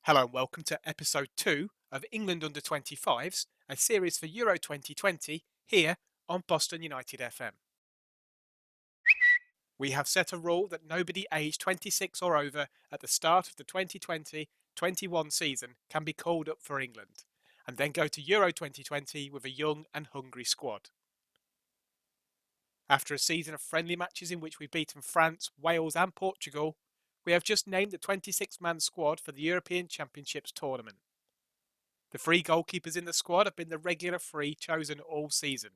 Hello and welcome to episode 2 of England Under 25s, a series for Euro 2020 here on Boston United FM. We have set a rule that nobody aged 26 or over at the start of the 2020-21 season can be called up for England and then go to Euro 2020 with a young and hungry squad. After a season of friendly matches in which we've beaten France, Wales and Portugal, we have just named the 26-man squad for the European Championships tournament. The three goalkeepers in the squad have been the regular three chosen all season,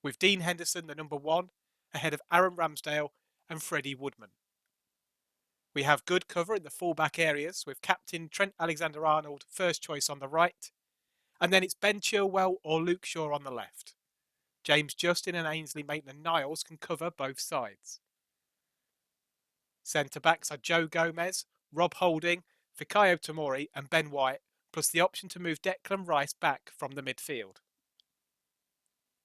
with Dean Henderson the number one, ahead of Aaron Ramsdale and Freddie Woodman. We have good cover in the full-back areas, with captain Trent Alexander-Arnold first choice on the right, and then it's Ben Chilwell or Luke Shaw on the left. James Justin and Ainsley Maitland-Niles can cover both sides. Centre-backs are Joe Gomez, Rob Holding, Fikayo Tomori and Ben White, plus the option to move Declan Rice back from the midfield.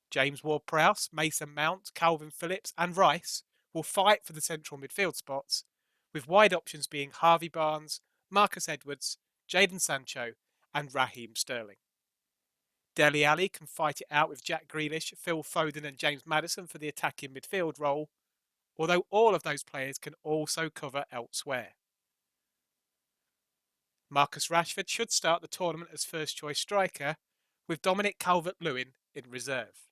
James Ward-Prowse, Mason Mount, Calvin Phillips and Rice will fight for the central midfield spots, with wide options being Harvey Barnes, Marcus Edwards, Jadon Sancho and Raheem Sterling. Dele Alli can fight it out with Jack Grealish, Phil Foden and James Maddison for the attacking midfield role, although all of those players can also cover elsewhere. Marcus Rashford should start the tournament as first choice striker, with Dominic Calvert-Lewin in reserve.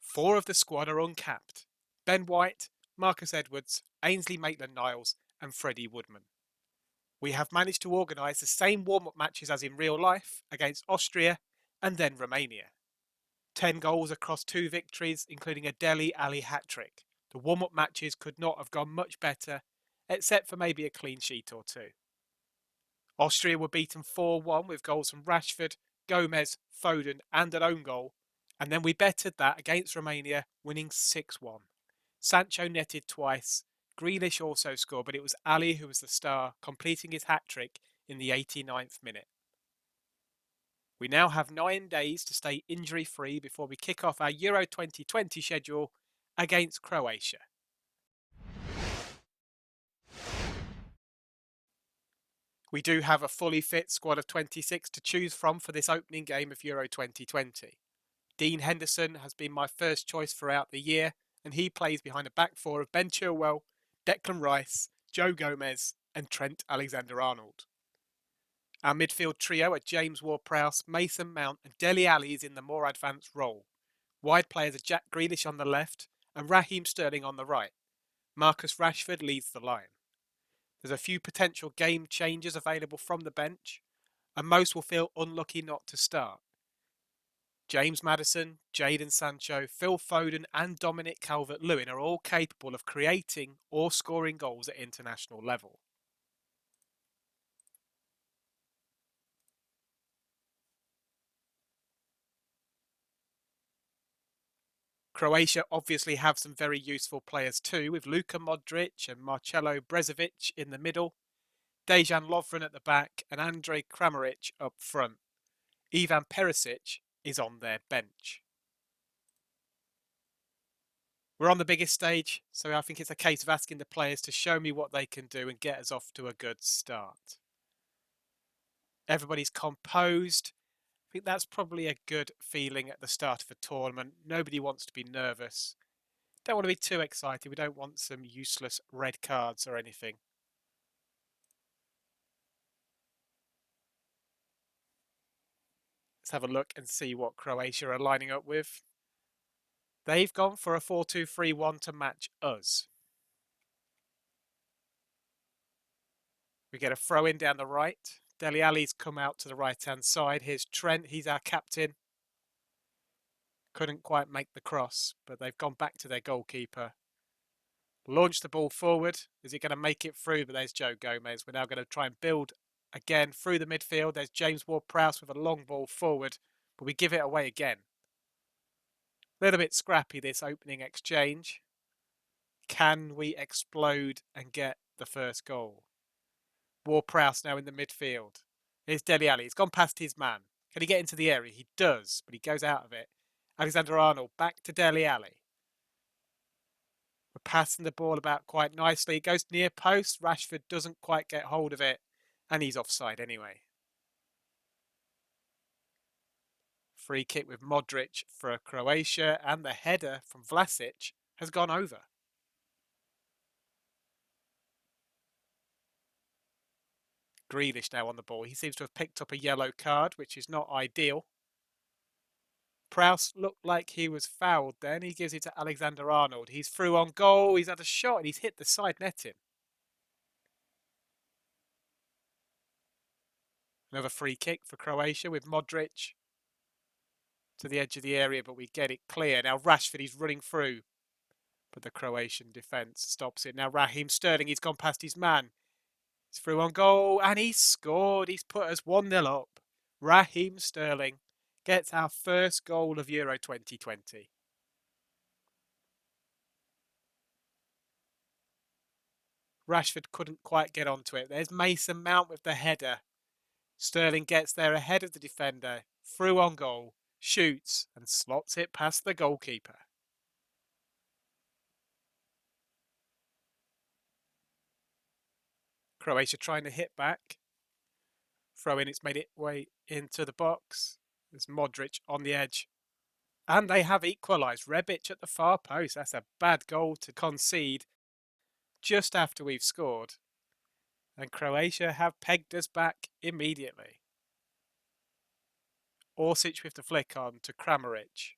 Four of the squad are uncapped: Ben White, Marcus Edwards, Ainsley Maitland-Niles and Freddie Woodman. We have managed to organise the same warm-up matches as in real life against Austria and then Romania. 10 goals across 2 victories, including a Dele Alli hat-trick. The warm-up matches could not have gone much better, except for maybe a clean sheet or two. Austria were beaten 4-1 with goals from Rashford, Gomez, Foden and an own goal, and then we bettered that against Romania, winning 6-1. Sancho netted twice, Grealish also scored, but it was Ali who was the star, completing his hat-trick in the 89th minute. We now have 9 days to stay injury-free before we kick off our Euro 2020 schedule against Croatia. We do have a fully fit squad of 26 to choose from for this opening game of Euro 2020. Dean Henderson has been my first choice throughout the year, and he plays behind a back four of Ben Chilwell, Declan Rice, Joe Gomez and Trent Alexander-Arnold. Our midfield trio are James Ward-Prowse, Mason Mount and Dele Alli is in the more advanced role. Wide players are Jack Grealish on the left and Raheem Sterling on the right. Marcus Rashford leads the line. There's a few potential game changers available from the bench, and most will feel unlucky not to start. James Maddison, Jadon Sancho, Phil Foden and Dominic Calvert-Lewin are all capable of creating or scoring goals at international level. Croatia obviously have some very useful players too, with Luka Modric and Marcelo Brozovic in the middle, Dejan Lovren at the back and Andrej Kramaric up front. Ivan Perisic is on their bench. We're on the biggest stage, so I think it's a case of asking the players to show me what they can do and get us off to a good start. Everybody's composed. I think that's probably a good feeling at the start of a tournament. Nobody wants to be nervous. Don't want to be too excited. We don't want some useless red cards or anything. Let's have a look and see what Croatia are lining up with. They've gone for a 4-2-3-1 to match us. We get a throw in down the right. Dele Alli's come out to the right-hand side. Here's Trent, he's our captain. Couldn't quite make the cross, but they've gone back to their goalkeeper. Launched the ball forward. Is he going to make it through? But there's Joe Gomez. We're now going to try and build again through the midfield. There's James Ward-Prowse with a long ball forward, but we give it away again. A little bit scrappy, this opening exchange. Can we explode and get the first goal? Ward-Prowse now in the midfield. Here's Dele Alli. He's gone past his man. Can he get into the area? He does, but he goes out of it. Alexander-Arnold back to Dele Alli. We're passing the ball about quite nicely. It goes near post. Rashford doesn't quite get hold of it. And he's offside anyway. Free kick with Modric for Croatia, and the header from Vlasic has gone over. Grealish now on the ball. He seems to have picked up a yellow card, which is not ideal. Prowse looked like he was fouled then. He gives it to Alexander-Arnold. He's through on goal. He's had a shot and he's hit the side netting. Another free kick for Croatia with Modric to the edge of the area, but we get it clear. Now Rashford, he's running through, but the Croatian defence stops it. Now Raheem Sterling, he's gone past his man. He's through on goal and he's scored. He's put us 1-0 up. Raheem Sterling gets our first goal of Euro 2020. Rashford couldn't quite get onto it. There's Mason Mount with the header. Sterling gets there ahead of the defender, through on goal, shoots and slots it past the goalkeeper. Croatia trying to hit back. Throw in, it's made its way into the box. There's Modric on the edge. And they have equalised. Rebic at the far post. That's a bad goal to concede just after we've scored. And Croatia have pegged us back immediately. Orsic with the flick on to Kramaric.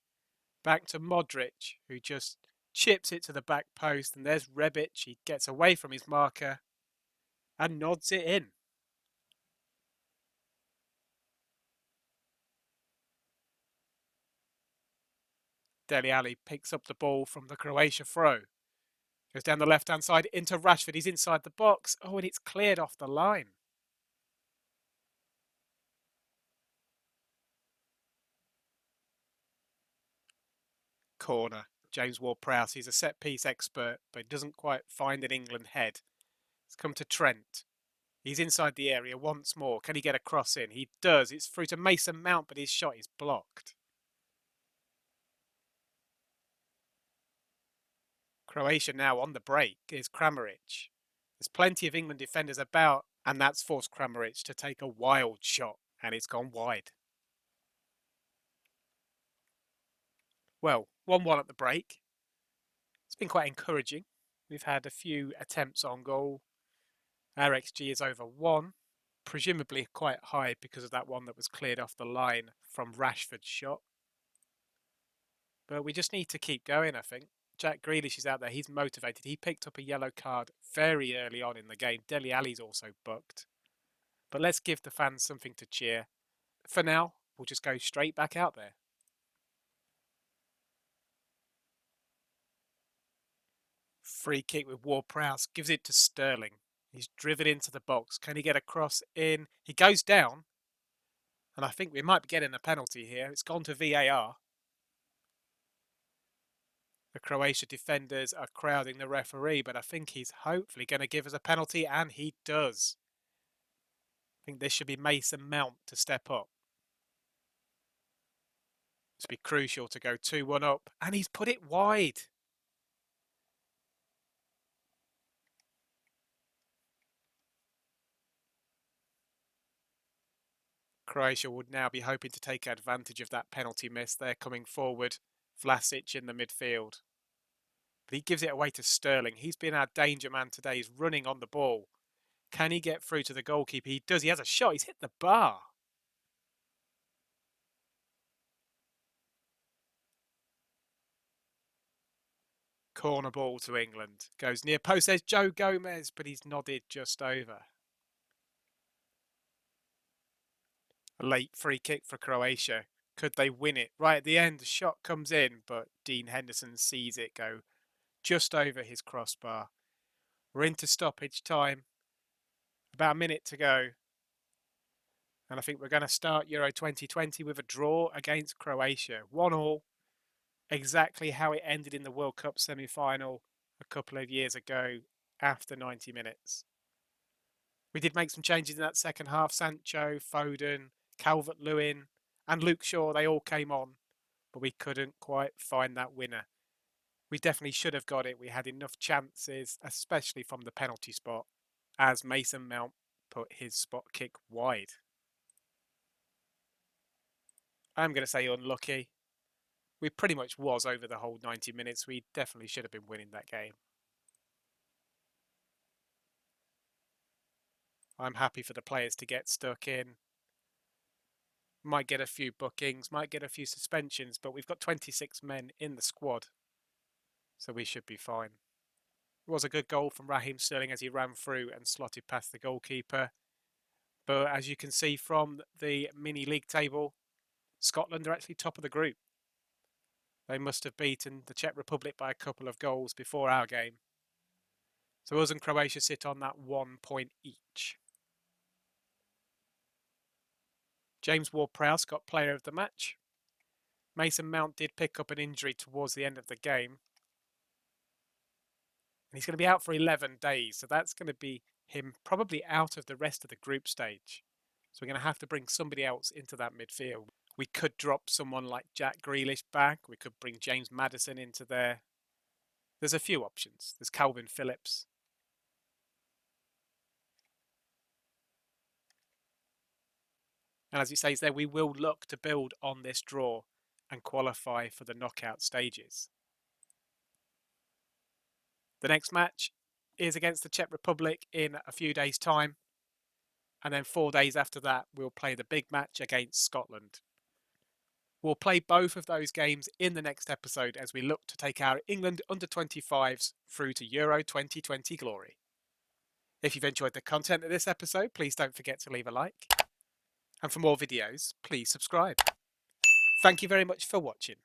Back to Modric, who just chips it to the back post. And there's Rebic. He gets away from his marker and nods it in. Dele Alli picks up the ball from the Croatia throw. Goes down the left-hand side into Rashford. He's inside the box. Oh, and it's cleared off the line. Corner. James Ward-Prowse. He's a set-piece expert, but doesn't quite find an England head. It's come to Trent. He's inside the area once more. Can he get a cross in? He does. It's through to Mason Mount, but his shot is blocked. Croatia now on the break is Kramaric. There's plenty of England defenders about, and that's forced Kramaric to take a wild shot, and it's gone wide. Well, 1-1 at the break. It's been quite encouraging. We've had a few attempts on goal. Our XG is over 1, presumably quite high because of that one that was cleared off the line from Rashford's shot. But we just need to keep going, I think. Jack Grealish is out there. He's motivated. He picked up a yellow card very early on in the game. Dele Alli's also booked. But let's give the fans something to cheer. For now, we'll just go straight back out there. Free kick with Ward-Prowse. Gives it to Sterling. He's driven into the box. Can he get a cross in? He goes down. And I think we might be getting a penalty here. It's gone to VAR. The Croatia defenders are crowding the referee, but I think he's hopefully going to give us a penalty, and he does. I think this should be Mason Mount to step up. This would be crucial to go 2-1 up, and he's put it wide. Croatia would now be hoping to take advantage of that penalty miss. They're coming forward. Vlasic in the midfield. But he gives it away to Sterling. He's been our danger man today. He's running on the ball. Can he get through to the goalkeeper? He does. He has a shot. He's hit the bar. Corner ball to England. Goes near post. There's Joe Gomez, but he's nodded just over. A late free kick for Croatia. Could they win it? Right at the end, the shot comes in, but Dean Henderson sees it go just over his crossbar. We're into stoppage time. About a minute to go. And I think we're going to start Euro 2020 with a draw against Croatia. 1-1. Exactly how it ended in the World Cup semi-final a couple of years ago after 90 minutes. We did make some changes in that second half. Sancho, Foden, Calvert-Lewin and Luke Shaw, they all came on, but we couldn't quite find that winner. We definitely should have got it. We had enough chances, especially from the penalty spot, as Mason Mount put his spot kick wide. I'm going to say unlucky. We pretty much was over the whole 90 minutes. We definitely should have been winning that game. I'm happy for the players to get stuck in. Might get a few bookings, might get a few suspensions, but we've got 26 men in the squad, so we should be fine. It was a good goal from Raheem Sterling as he ran through and slotted past the goalkeeper. But as you can see from the mini league table, Scotland are actually top of the group. They must have beaten the Czech Republic by a couple of goals before our game. So us and Croatia sit on that 1 point each. James Ward-Prowse got player of the match. Mason Mount did pick up an injury towards the end of the game. And he's going to be out for 11 days, so that's going to be him probably out of the rest of the group stage. So we're going to have to bring somebody else into that midfield. We could drop someone like Jack Grealish back. We could bring James Maddison into there. There's a few options. There's Calvin Phillips. And as it says there, we will look to build on this draw and qualify for the knockout stages. The next match is against the Czech Republic in a few days' time. And then 4 days after that, we'll play the big match against Scotland. We'll play both of those games in the next episode as we look to take our England under-25s through to Euro 2020 glory. If you've enjoyed the content of this episode, please don't forget to leave a like. And for more videos, please subscribe. Thank you very much for watching.